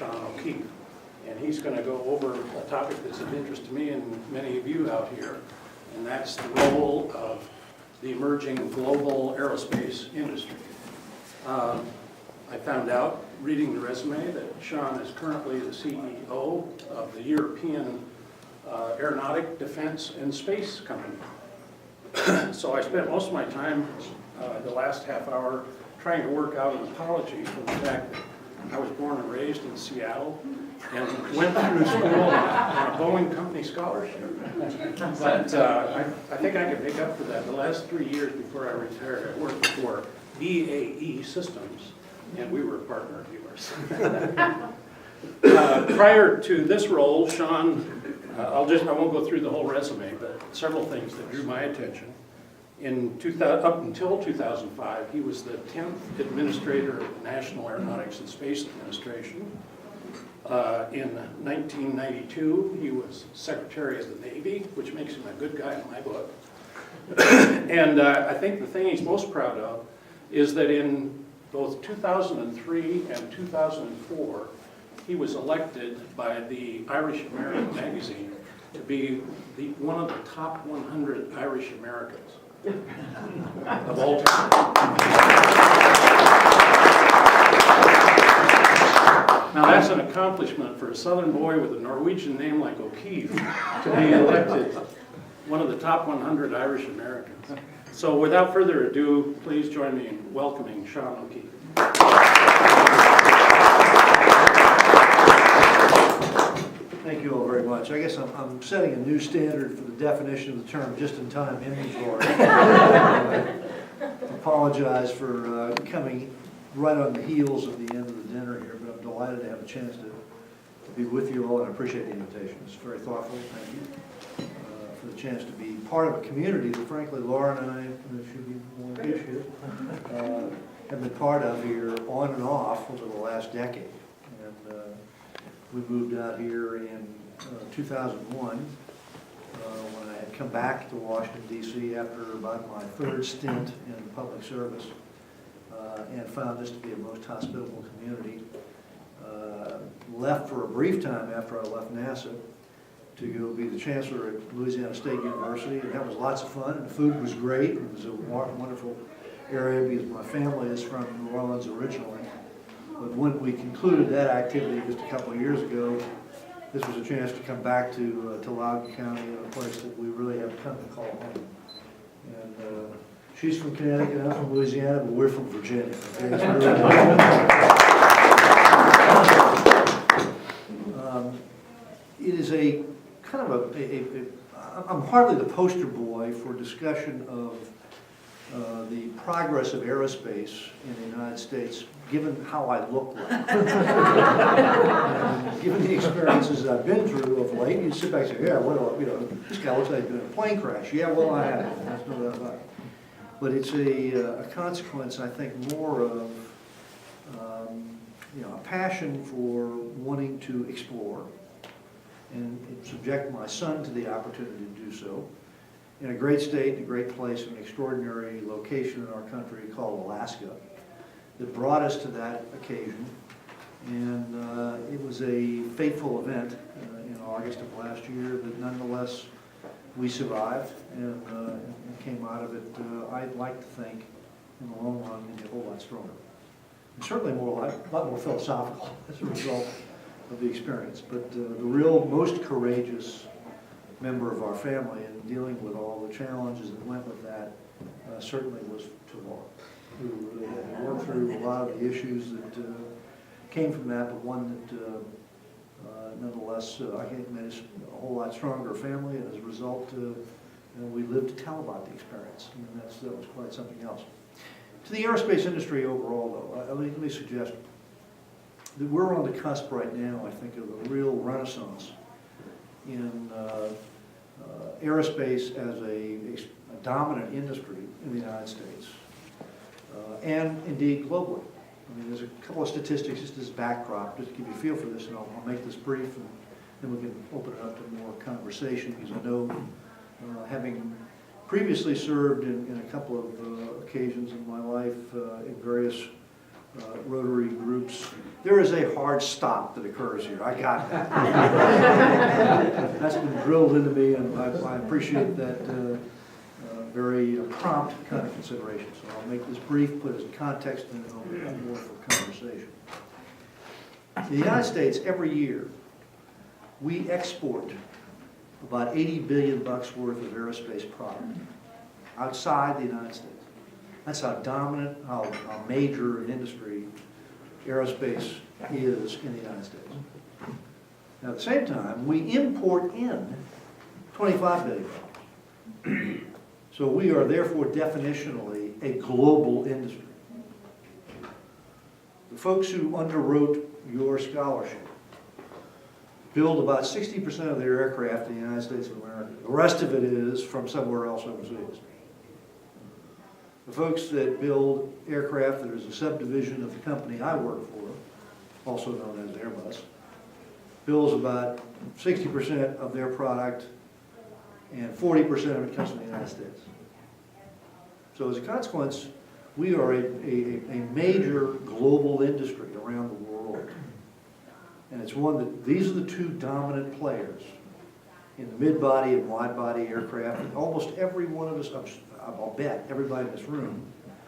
Sean O'Keefe. And he's going to go over a topic that's of interest to me and many of you out here, and that's the role of the emerging global aerospace industry. I found out, reading the resume, that Sean is currently the CEO of the European Aeronautic, Defense, and Space Company. So I spent most of my time, the last half hour, trying to work out an apology for the fact that I was born and raised in Seattle and went through school on a Boeing Company scholarship. But I think I can make up for that. The last 3 years before I retired, I worked for BAE Systems, and we were a partner of yours. Prior to this role, Sean, I won't go through the whole resume, but several things that drew my attention. Up until 2005, he was the 10th Administrator of the National Aeronautics and Space Administration. In 1992, he was Secretary of the Navy, which makes him a good guy in my book. And I think the thing he's most proud of is that in both 2003 and 2004, he was elected by the Irish American magazine to be one of the top 100 Irish Americans of all time. Now that's an accomplishment for a Southern boy with a Norwegian name like O'Keefe to be elected one of the top 100 Irish Americans. So without further ado, please join me in welcoming Sean O'Keefe. Thank you all very much. I guess I'm setting a new standard for the definition of the term just-in-time inventory. I apologize for coming right on the heels of the end of the dinner here, but I'm delighted to have a chance to be with you all, and I appreciate the invitation. It's very thoughtful. Thank you for the chance to be part of a community that, frankly, Laura and I, should be more appreciative, have been part of here on and off over the last decade. And we moved out here in 2001 when I had come back to Washington, D.C. after about my third stint in public service, and found this to be a most hospitable community. Left for a brief time after I left NASA to go be the chancellor at Louisiana State University, and that was lots of fun, and the food was great. It was a wonderful area because my family is from New Orleans originally. But when we concluded that activity just a couple of years ago, this was a chance to come back to Loudoun County, a place that we really have come to call home. And she's from Connecticut, I'm from Louisiana, but we're from Virginia. Okay? It is a kind of I'm hardly the poster boy for discussion of the progress of aerospace in the United States, given how I look like. Given the experiences I've been through of late, you sit back and say, yeah, well, this guy looks like he's been in a plane crash. Yeah, well, I have. That's no doubt about it. But it's a consequence, I think, more of a passion for wanting to explore and subject my son to the opportunity to do so in a great state, a great place, an extraordinary location in our country called Alaska that brought us to that occasion. And it was a fateful event in August of last year, but nonetheless we survived and came out of it, I'd like to think, in the long run, maybe a whole lot stronger. And certainly a lot more philosophical as a result of the experience. But the real most courageous member of our family in dealing with all the challenges that went with that certainly was Laura, who really had to work through a lot of the issues that came from that, but one that nonetheless I think made us a whole lot stronger family, and as a result we lived to tell about the experience. I mean, that was quite something else. To the aerospace industry overall, though, let me suggest that we're on the cusp right now, I think, of a real renaissance in aerospace as a dominant industry in the United States, and indeed globally. I mean, there's a couple of statistics just as backdrop, just to give you a feel for this, and I'll make this brief, and then we can open it up to more conversation, because I know, having previously served in a couple of occasions in my life in various Rotary groups, there is a hard stop that occurs here. I got that. That's been drilled into me, and I appreciate that very prompt kind of consideration. So I'll make this brief, put it in context, and then I'll have more for conversation. In the United States, every year, we export about $80 billion worth of aerospace product outside the United States. That's how dominant, how major an industry aerospace is in the United States. Now, at the same time, we import in $25 billion. So we are therefore definitionally a global industry. The folks who underwrote your scholarship build about 60% of their aircraft in the United States of America. The rest of it is from somewhere else overseas. The folks that build aircraft that is a subdivision of the company I work for, also known as Airbus, builds about 60% of their product, and 40% of it comes from the United States. So as a consequence, we are a major global industry around the world. And it's one that, these are the two dominant players in the mid-body and wide-body aircraft. And almost every one of us, I'll bet everybody in this room,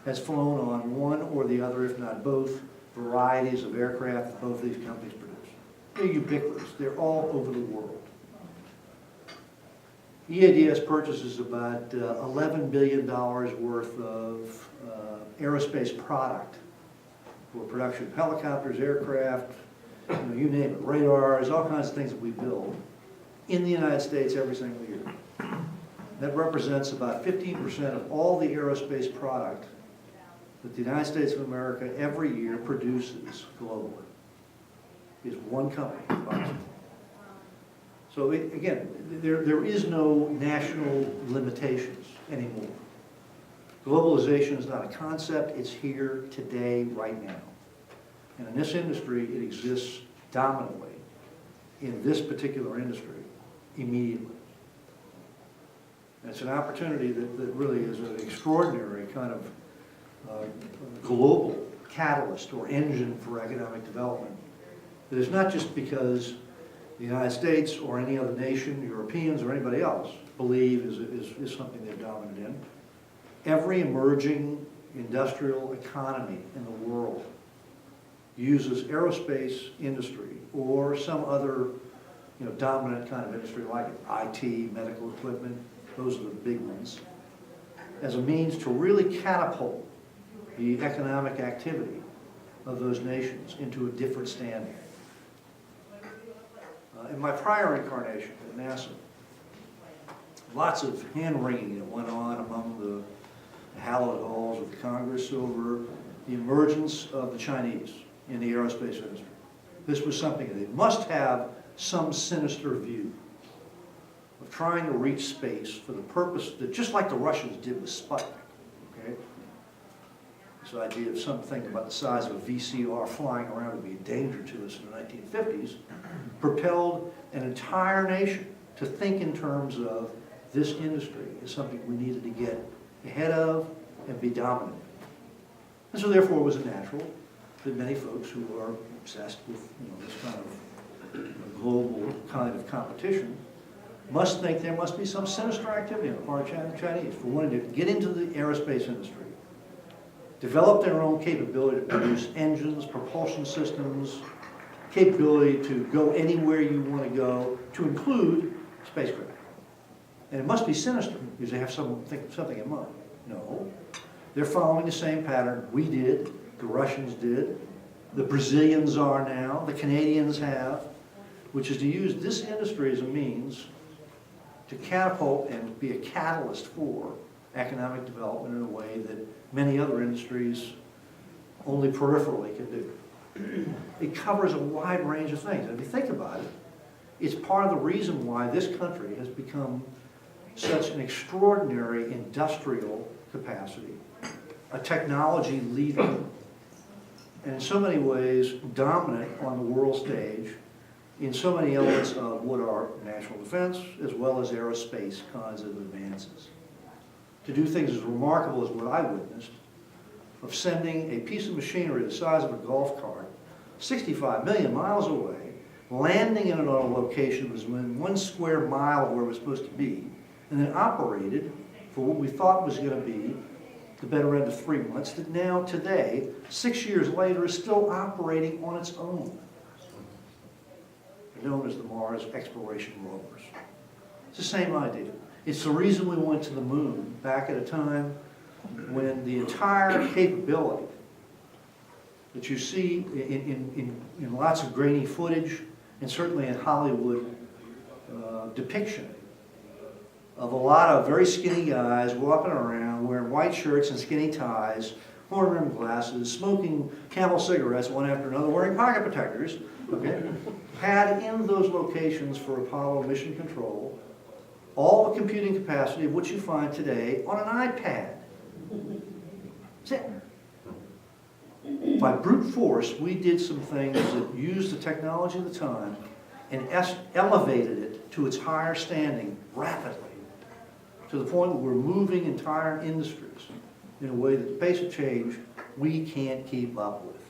has flown on one or the other, if not both, varieties of aircraft that both these companies produce. They're ubiquitous. They're all over the world. EADS purchases about $11 billion worth of aerospace product for production of helicopters, aircraft, you name it, radars, all kinds of things that we build in the United States every single year. That represents about 15% of all the aerospace product that the United States of America every year produces globally. Is one company. So again, there is no national limitations anymore. Globalization is not a concept, it's here today, right now. And in this industry, it exists dominantly in this particular industry immediately. And it's an opportunity that really is an extraordinary kind of global catalyst or engine for economic development. It is not just because the United States or any other nation, Europeans or anybody else, believe is something they're dominant in. Every emerging industrial economy in the world uses aerospace industry or some other dominant kind of industry like IT, medical equipment, those are the big ones, as a means to really catapult the economic activity of those nations into a different standing. In my prior incarnation at NASA, lots of hand-wringing that went on among the hallowed halls of the Congress over the emergence of the Chinese in the aerospace industry. This was something they must have some sinister view of trying to reach space for the purpose that, just like the Russians did with Sputnik, okay? This idea of something about the size of a VCR flying around would be a danger to us in the 1950s, propelled an entire nation to think in terms of this industry is something we needed to get ahead of and be dominant in. And so therefore it was natural that many folks who are obsessed with this kind of global kind of competition must think there must be some sinister activity on the part of the Chinese for wanting to get into the aerospace industry, develop their own capability to produce engines, propulsion systems, capability to go anywhere you want to go, to include spacecraft. And it must be sinister because they have something in mind. No, they're following the same pattern we did, the Russians did, the Brazilians are now, the Canadians have, which is to use this industry as a means to catapult and be a catalyst for economic development in a way that many other industries only peripherally can do. It covers a wide range of things. And if you think about it, it's part of the reason why this country has become such an extraordinary industrial capacity, a technology leader, and in so many ways dominant on the world stage in so many elements of what are national defense as well as aerospace kinds of advances. To do things as remarkable as what I witnessed of sending a piece of machinery the size of a golf cart, 65 million miles away, landing it on a location that was within 1 square mile of where it was supposed to be, and then operated for what we thought was going to be the better end of 3 months, that now today, 6 years later, is still operating on its own, known as the Mars Exploration Rovers. It's the same idea. It's the reason we went to the moon back at a time when the entire capability that you see in lots of grainy footage, and certainly in Hollywood depiction of a lot of very skinny guys walking around wearing white shirts and skinny ties, horn-rimmed glasses, smoking Camel cigarettes one after another, wearing pocket protectors, okay, had in those locations for Apollo mission control all the computing capacity of what you find today on an iPad. That's it. By brute force, we did some things that used the technology of the time and elevated it to its higher standing rapidly, to the point where we're moving entire industries in a way that the pace of change we can't keep up with.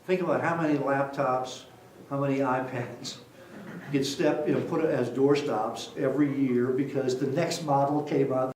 Think about how many laptops, how many iPads get put as doorstops every year because the next model came out